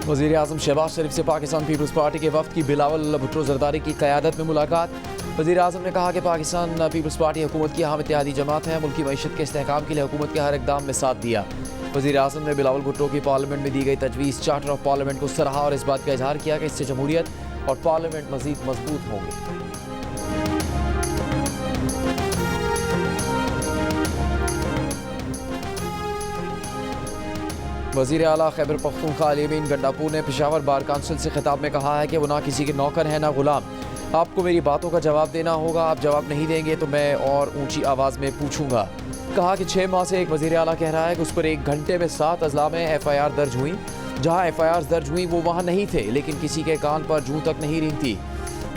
वज़ीर आज़म शहबाज शरीफ से Pakistan peoples party के वफ़द की बिलावल भुट्टो ज़रदारी की क़यादत में मुलाकात। वज़ीर आज़म ने कहा कि पाकिस्तान पीपल्स पार्टी हुकूमत की अहम इत्तेहादी जमात है, मुल्की मईशत के इस्तेहकाम के लिए हुकूमत के हर इक़दाम में साथ दिया। वज़ीर आज़म ने बिलावल भुट्टो की पार्लियामेंट में दी गई तजवीज़ चार्टर ऑफ पार्लियामेंट को सराहा और इस बात का इजहार किया कि इससे जमहूरियत और पार्लियामेंट मज़ीद मजबूत होंगे। वज़ीर आला खैबर पख्तूनख्वा अली अमीन गंडापुर ने पेशावर बार काउंसिल से खिताब में कहा है कि वो ना किसी के नौकर है ना गुलाम। आपको मेरी बातों का जवाब देना होगा, आप जवाब नहीं देंगे तो मैं और ऊंची आवाज़ में पूछूंगा। कहा कि 6 माह से एक वज़ीर आला कह रहा है कि उस पर 1 घंटे में 7 अजला में FIR दर्ज हुई। जहाँ FIR दर्ज हुई वो वहाँ नहीं थे, लेकिन किसी के कान पर जूं तक नहीं रेंगती।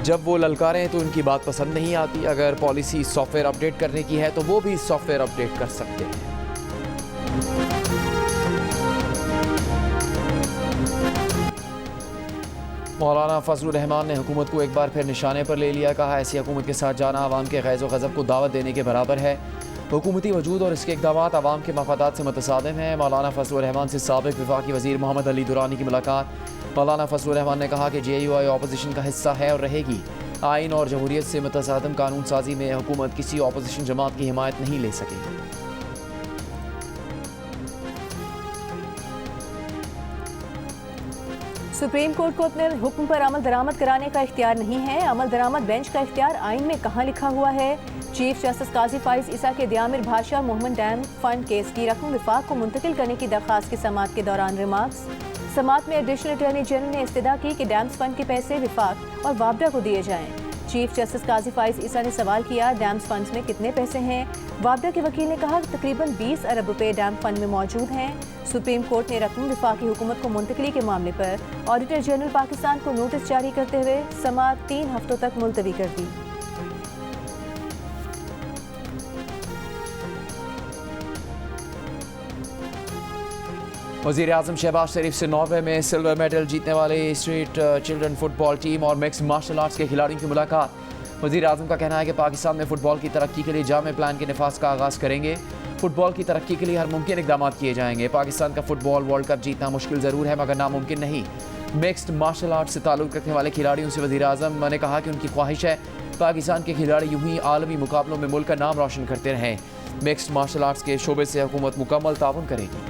जब वो ललकारें तो उनकी बात पसंद नहीं आती। अगर पॉलिसी सॉफ्टवेयर अपडेट करने की है तो वो भी सॉफ्टवेयर अपडेट कर सकते हैं। मौलाना फजलुर रहमान ने हुकूमत को एक बार फिर निशाने पर ले लिया। कहा ऐसी हुकूमत के साथ जाना आवाम के गैज़ व गज़ब को दावत देने के बराबर है। हुकूमती वजूद और इसके इक़दामात आवाम के मफादात से मुतसादिम हैं। मौलाना फजलुर रहमान से साबिक़ वफाकी वज़ीर मोहम्मद अली दुरानी की मुलाकात। मौलाना फजलुर रहमान ने कहा कि JUI अपोजिशन का हिस्सा है और रहेगी। आइन और जमहूरियत से मुतसादिम कानून साजी में हुकूमत किसी अपोजिशन जमात की हिमायत नहीं ले सकेगी। सुप्रीम कोर्ट को अपने हुक्म पर अमल दरामद कराने का इख्तियार नहीं है। अमल दरामद बेंच का इख्तियार आइन में कहाँ लिखा हुआ है? चीफ जस्टिस काजी फाइज ईसा के दियामिर भाषा मोहम्मद डैम फंड केस की रकम विफाक को मुंतकिल करने की दरख्वास्त की समाअत के दौरान रिमार्क्स। समाअत में एडिशनल अटॉर्नी जनरल ने इस्तदा की कि डैम्स फंड के पैसे विफाक और वापडा को दिए जाएं। चीफ जस्टिस काजी फाइज ईसा ने सवाल किया, डैम्स फंड्स में कितने पैसे हैं? वापडा के वकील ने कहा कि तकरीबन 20 अरब रुपए डैम फंड में मौजूद हैं। सुप्रीम कोर्ट ने रकम विफाकी हुकूमत को मुंतकली के मामले पर ऑडिटर जनरल पाकिस्तान को नोटिस जारी करते हुए समाअत 3 हफ्तों तक मुलतवी कर दी। वज़ीर आज़म शहबाज शरीफ से नॉर्वे में सिल्वर मेडल जीतने वाले स्ट्रीट चिल्ड्रन फुटबॉल टीम और मिक्स मार्शल आर्ट्स के खिलाड़ियों की मुलाकात। वज़ीर आज़म का कहना है कि पाकिस्तान में फ़ुटबॉल की तरक्की के लिए जामे प्लान के नफाज का आगाज़ करेंगे। फ़ुटबॉल की तरक्की के लिए हर मुमकिन इक़दाम किए जाएंगे। पाकिस्तान का फ़ुटबॉल वर्ल्ड कप जीतना मुश्किल ज़रूर है मगर नामुमकिन नहीं। मिक्स्ड मार्शल आर्ट्स से ताल्लुक़ रखने वाले खिलाड़ियों से वज़ीर आज़म ने कहा कि उनकी ख्वाहिश है पाकिस्तान के खिलाड़ी यूं ही आलमी मुकाबलों में मुल्क का नाम रोशन करते रहें। मिक्स्ड मार्शल आर्ट्स के शोबे से हुकूमत मुकम्मल ताउन करेगी।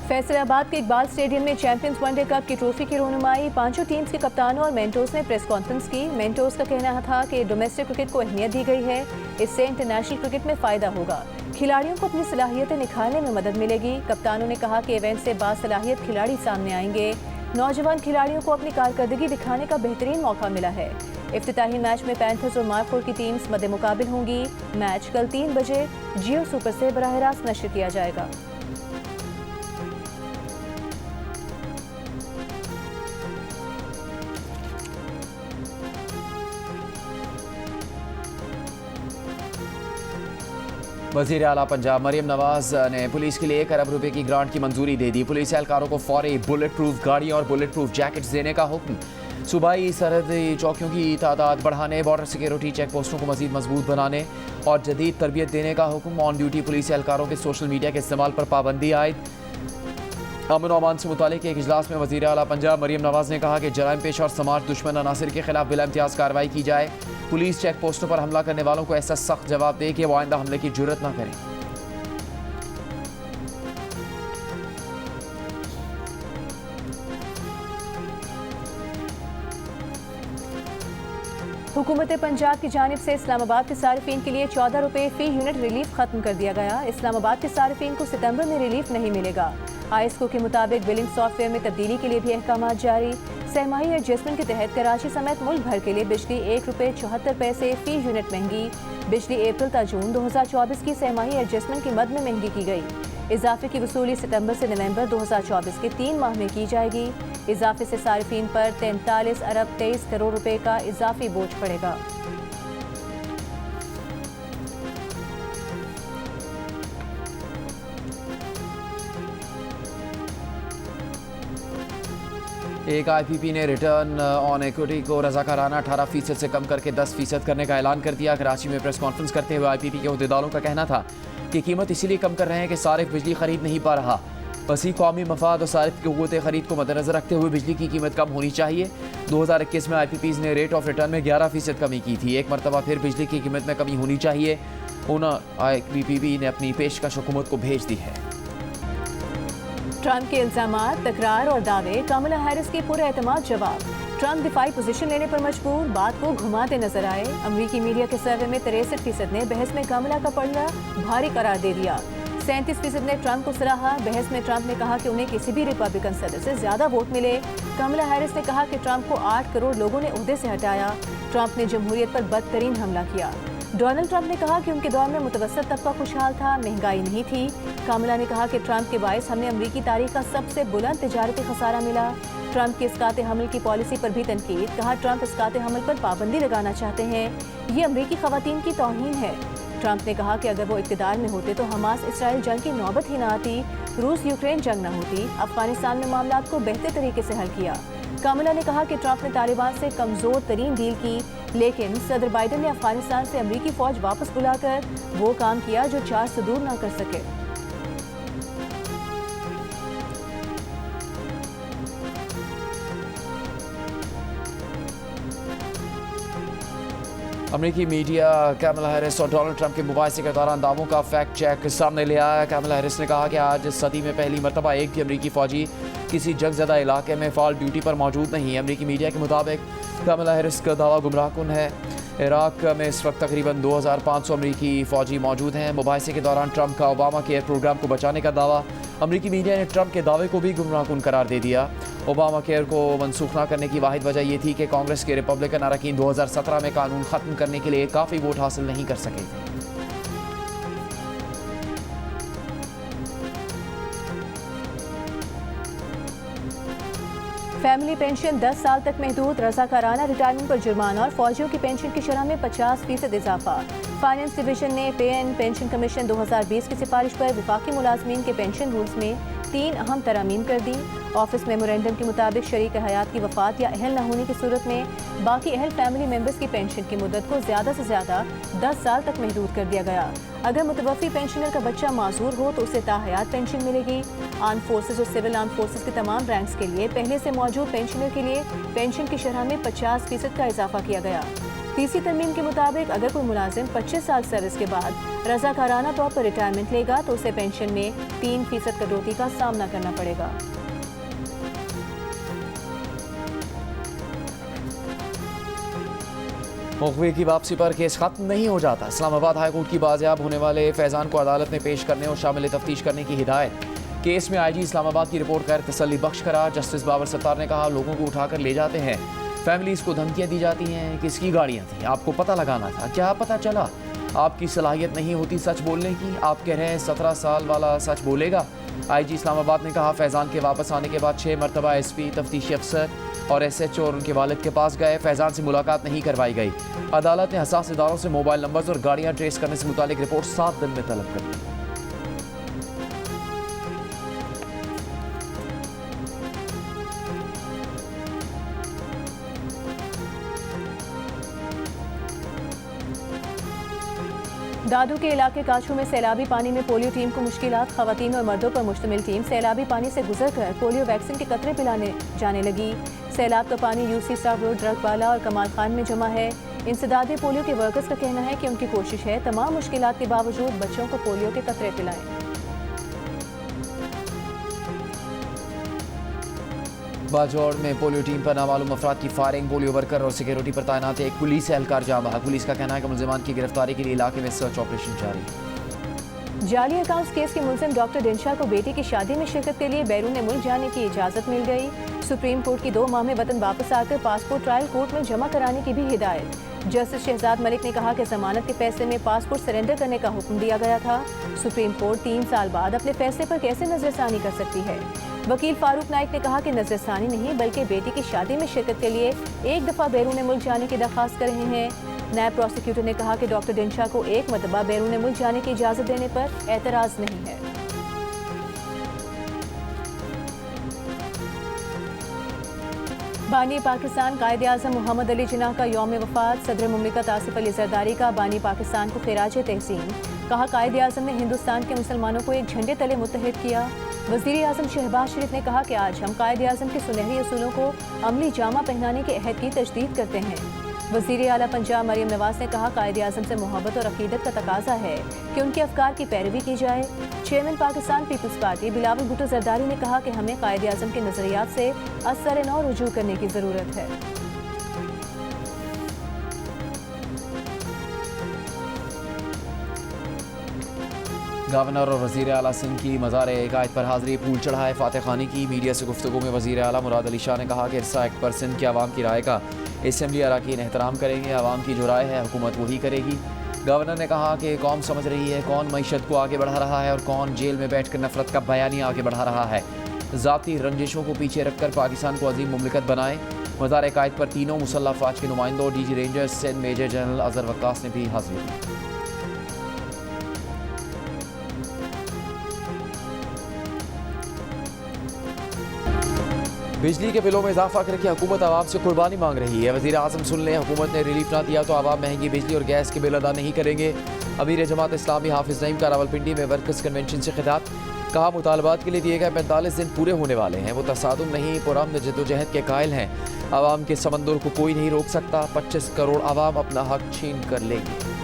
फैसलाबाद के इकबाल स्टेडियम में चैंपियंस वनडे कप की ट्रॉफी की रोनुमाई 5 टीम्स के कप्तानों और मेंटोर्स ने प्रेस कॉन्फ्रेंस की। मेंटोर्स का कहना था कि डोमेस्टिक क्रिकेट को अहमियत दी गई है, इससे इंटरनेशनल क्रिकेट में फ़ायदा होगा, खिलाड़ियों को अपनी सलाहियतें निखारने में मदद मिलेगी। कप्तानों ने कहा कि इवेंट से बासलाहियत खिलाड़ी सामने आएंगे। नौजवान खिलाड़ियों को अपनी कारकर्दगी दिखाने का बेहतरीन मौका मिला है। इफ्तिताही मैच में पैंथर्स और मार्कोर की टीम्स मद्दे मुकाबिल होंगी। मैच कल 3 बजे जियो सुपर से बराह रास्त नशर किया जाएगा। वज़ीर आला पंजाब मरियम नवाज ने पुलिस के लिए 1 अरब रुपए की ग्रांट की मंजूरी दे दी। पुलिस एहलकारों को फौरी बुलेट प्रूफ गाड़ियाँ और बुलेट प्रूफ जैकेट्स देने का हुक्म। सूबाई सरहदी चौकियों की तादाद बढ़ाने, बॉर्डर सिक्योरिटी चेक पोस्टों को मजीद मजबूत बनाने और जदीद तरबियत देने का हुक्म। ऑन ड्यूटी पुलिस एहलकारों के सोशल मीडिया के इस्तेमाल पर पाबंदी आयद। अमन और अमान से मुतालिक एक इजलास में वज़ीर आला पंजाब मरियम नवाज ने कहा कि जराइम पेश और समाज दुश्मन अनासिर के खिलाफ बिला इम्तियाज़ कार्रवाई की जाए। पुलिस चेक पोस्टों पर हमला करने वालों को ऐसा सख्त जवाब दे कि वो आइंदा हमले की जुर्रत न करें। हुकूमत पंजाब की जानिब से इस्लामाबाद के सारिफीन के लिए 14 रुपये फ़ी यूनिट रिलीफ खत्म कर दिया गया। इस्लामाबाद के सारिफीन को सितंबर में रिलीफ नहीं मिलेगा। आईएसको के मुताबिक बिलिंग सॉफ्टवेयर में तब्दीली के लिए भी अहकाम जारी। सहमाही एडजस्टमेंट के तहत कराची समेत मुल्क भर के लिए बिजली 1 रुपये 74 पैसे फ़ी यूनिट महंगी। बिजली अप्रैल ता जून 2024 की सहमाही एडजस्टमेंट की मद में महंगी की गई। इजाफे की वसूली सितंबर से नवंबर 2024 के 3 माह में की जाएगी। इजाफे से सारिफीन पर 43 अरब 23 करोड़ रुपए का इजाफी बोझ पड़ेगा। एक IPP ने रिटर्न ऑन इक्विटी को रजाकाराना 18% से कम करके 10% करने का ऐलान कर दिया। कराची में प्रेस कॉन्फ्रेंस करते हुए IPP के अहदेदारों का कहना था कि कीमत इसीलिए कम कर रहे हैं कि सारिफ बिजली खरीद नहीं पा रहा। वसी कौमी मफाद और सारिफ की क़ुव्वत खरीद को मद्देनजर रखते हुए बिजली की कीमत कम होनी चाहिए। 2021 में IPPs ने रेट ऑफ रिटर्न में 11% कमी की थी। एक मरतबा फिर बिजली की कीमत में कमी होनी चाहिए। IPPB ने अपनी पेशकश हुकूमत को भेज दी है। ट्रंप के इल्जामात, तकरार और दावे, कमला हैरिस के पुरएतमाद जवाब। ट्रंप दिफाई पोजीशन लेने पर मजबूर, बात को घुमाते नजर आए। अमरीकी मीडिया के सर्वे में 63% ने बहस में कमला का पड़ना भारी करार दे दिया। 37% ने ट्रंप को सराहा। बहस में ट्रंप ने कहा कि उन्हें किसी भी रिपब्लिकन सदस्य से ज्यादा वोट मिले। कमला हैरिस ने कहा कि ट्रंप को 8 करोड़ लोगों ने ओहदे से हटाया। ट्रंप ने जमहूरियत पर बदतरीन हमला किया। डोनाल्ड ट्रंप ने कहा कि उनके दौर में मुतवस्सित तबका खुशहाल था, महंगाई नहीं थी। कमला ने कहा कि ट्रंप के बायस हमें अमरीकी तारीख का सबसे बुलंद तिजारती खसारा मिला। ट्रंप की इस्काते हमल की पॉलिसी पर भी तनकीद। कहा ट्रंप इस्काते हमल पर पाबंदी लगाना चाहते हैं, ये अमरीकी खवातीन की तौहीन है। ट्रंप ने कहा कि अगर वो इक़्तिदार में होते तो हमास इसराइल जंग की नौबत ही ना आती, रूस यूक्रेन जंग ना होती। अफगानिस्तान में मामलात को बेहतर तरीके से हल किया। कमला ने कहा कि ट्रंप ने तालिबान से कमजोर तरीन डील की, लेकिन सदर बाइडन ने अफगानिस्तान से अमरीकी फौज वापस बुलाकर वो काम किया जो 4 से दूर ना कर सके। अमरीकी मीडिया कमला हैरिस और डोनाल्ड ट्रंप के मुबाहिसे के दौरान दावों का फैक्ट चेक सामने ले आया। कमला हैरिस ने कहा कि आज सदी में पहली मरतबा एक भी अमरीकी फौजी किसी जंगज़दा इलाके में फ़ाल ड्यूटी पर मौजूद नहीं। अमरीकी मीडिया के मुताबिक कमला हैरिस का दावा गुमराहकुन है। इराक में इस वक्त तकरीबन 2500 अमरीकी फ़ौजी मौजूद हैं। मुबाहिसे के दौरान ट्रंप का ओबामा केयर प्रोग्राम को बचाने का दावा। अमरीकी मीडिया ने ट्रंप के दावे को भी गुमराहकुन करार दे दिया। ओबामा केयर को मनसूख न करने की वाहिद वजह यह थी कि कांग्रेस के रिपब्लिकन अरकान 2017 में कानून ख़त्म करने के लिए काफ़ी वोट हासिल नहीं कर सके थे। फैमिली पेंशन 10 साल तक महदूद, रज़ाकाराना रिटायरमेंट पर जुर्माना और फौजियों की पेंशन की शरह में 50% इजाफा। फाइनेंस डिवीजन ने पे एंड पेंशन कमीशन 2020 की सिफारिश पर विफाकी मुलाजमीन के पेंशन रूल्स में 3 अहम तरामीम कर दी। ऑफिस मेमोरेंडम के मुताबिक शरीक हयात की वफात या अहल न होने की सूरत में बाकी अहल फैमिली मेंबर्स की पेंशन की मुद्दत को ज़्यादा से ज़्यादा 10 साल तक महदूद कर दिया गया। अगर मुतवफ़ी पेंशनर का बच्चा माजूर हो तो उसे ताहयात पेंशन मिलेगी। आर्म फोर्सेज और सिविल आर्म फोर्सेज के तमाम रैंक्स के लिए पहले से मौजूद पेंशनर के लिए पेंशन की शरह में 50% का इजाफा किया गया। तीसरी तरमीम के मुताबिक अगर कोई मुलाजिम 25 साल सर्विस के बाद रज़ाकाराना तौर पर रिटायरमेंट लेगा तो उसे पेंशन में 3% कटौती का सामना करना पड़ेगा। मुखबिर की वापसी पर केस खत्म नहीं हो जाता। इस्लामाबाद हाई कोर्ट की बाजियाब होने वाले फैजान को अदालत में पेश करने और शामिल तफ्तीश करने की हिदायत। केस में IG इस्लामाबाद की रिपोर्ट गैर तसल्ली बख्श करार। जस्टिस बाबर सत्तार ने कहा लोगों को उठाकर ले जाते हैं, फैमिलीज को धमकियां दी जाती हैं, किसकी गाड़ियां थी, आपको पता लगाना था, क्या पता चला? आपकी सलाहियत नहीं होती सच बोलने की, आप कह रहे हैं 17 साल वाला सच बोलेगा। IG इस्लामाबाद ने कहा फैजान के वापस आने के बाद 6 मरतबा SP, तफ्तीशी अफसर और SHO और उनके वालिद के पास गए। फैजान से मुलाकात नहीं करवाई गई। अदालत ने हसास इदारों से मोबाइल नंबर्स और गाड़ियां ट्रेस करने से मुतालिक रिपोर्ट 7 दिन में तलब कर दी। दादू के इलाके काछू में सैलाबी पानी में पोलियो टीम को मुश्किलात। खवातीन और मर्दों पर मुश्तमिल टीम सैलाबी पानी से गुजरकर पोलियो वैक्सीन के कतरे पिलाने जाने लगी। सैलाब का पानी UC साब रोड, ड्रगवाला और कमाल खान में जमा है। इंसदादे पोलियो के वर्कर्स का कहना है कि उनकी कोशिश है तमाम मुश्किलात के बावजूद बच्चों को पोलियो के कतरे पिलाएं। बाजौड़ में पोलियो टीम पर नामालूम अफराद की फायरिंग। पोलियो वर्कर और सिक्योरिटी पर तैनात एक पुलिस एहलकार जाँ बहा। पुलिस का कहना है कि मुलजिमान की गिरफ्तारी के लिए इलाके में सर्च ऑपरेशन जारी है। जाली अकाउंट्स केस के मुलजिम डॉक्टर दिनशा को बेटी की शादी में शिरकत के लिए बैरून मुल्क जाने की इजाज़त मिल गई। सुप्रीम कोर्ट की 2 माह में वतन वापस आकर पासपोर्ट ट्रायल कोर्ट में जमा कराने की भी हिदायत। जस्टिस शहजाद मलिक ने कहा कि जमानत के फैसले में पासपोर्ट सरेंडर करने का हुक्म दिया गया था। सुप्रीम कोर्ट 3 साल बाद अपने फैसले पर कैसे नजरसानी कर सकती है? वकील फारूक नाइक ने कहा कि नजरसानी नहीं बल्कि बेटी की शादी में शिरकत के लिए एक दफ़ा बैरून मुल्क जाने की दरख्वास्त कर रहे हैं। नायब प्रोसिक्यूटर ने कहा कि डॉक्टर दिनशा को एक मरतबा बैरून मुल्क जाने की इजाज़त देने पर एतराज़ नहीं है। बानी पाकिस्तान कायद आज़म मोहम्मद अली जिन्ना का यौम वफ़ात। सदर मुमलिकत आसिफ अली जरदारी का बानी पाकिस्तान को खिराज तहसीन। कहा कायद आज़म ने हिंदुस्तान के मुसलमानों को एक झंडे तले मुत्तहिद किया। वज़ीर आज़म शहबाज शरीफ ने कहा कि आज हम कायद आज़म के सुनहरी असूलों को अमली जामा पहनाने के अहद की तजदीद करते हैं। वज़ीर आला पंजाब मरियम नवाज़ ने कहा कायद आज़म से मोहब्बत और अकीदत का तकाजा है कि उनके अफकार की पैरवी की जाए। Chairman Pakistan peoples party Bilawal Bhutto Zardari ने कहा कि हमें कायद आज़म के नज़रियात से असर नौ रुजू करने की ज़रूरत है। गवर्नर और वज़ीर आला सिंध की मज़ार इकायत पर हाज़िरी फूल चढ़ाए फातह खानी की। मीडिया से गुफ्तगू में वज़ीर आला मुराद अली शाह ने कहा कि इरसा एक्ट पर सिंध के अवाम की राय का असम्बली अरकान एहतराम करेंगे। अवाम की जो राय है हुकूमत वही करेगी। गवर्नर ने कहा कि कौम समझ रही है कौन मईशत को आगे बढ़ा रहा है और कौन जेल में बैठ कर नफरत का बयानिया आगे बढ़ा रहा है। ज़ाती रंजिशों को पीछे रखकर पाकिस्तान को अजीम मुमलिकत बनाएं। मज़ार इकायत पर तीनों मुसल्लह अफवाज के नुमाइंदों DG rangers Sindh major general Azhar Waqas ने भी हाज़िरी दी। बिजली के बिलों में इजाफा करके हुकूमत आवाम से कुर्बानी मांग रही है। वज़ीर आज़म सुन लें, हुकूमत ने रिलीफ ना दिया तो आवाम महंगी बिजली और गैस के बिल अदा नहीं करेंगे। अमीर जमात इस्लामी हाफिज़ नईम का रावलपिंडी में वर्कर्स कन्वेंशन से खिताब। कहा मुतालबात के लिए दिए गए 45 दिन पूरे होने वाले हैं। वो तसादुम नहीं पुरअमन जद्दोजहद के कायल हैं। आवाम के समंदर को कोई नहीं रोक सकता। 25 करोड़ आवाम अपना हक छीन कर लेंगे।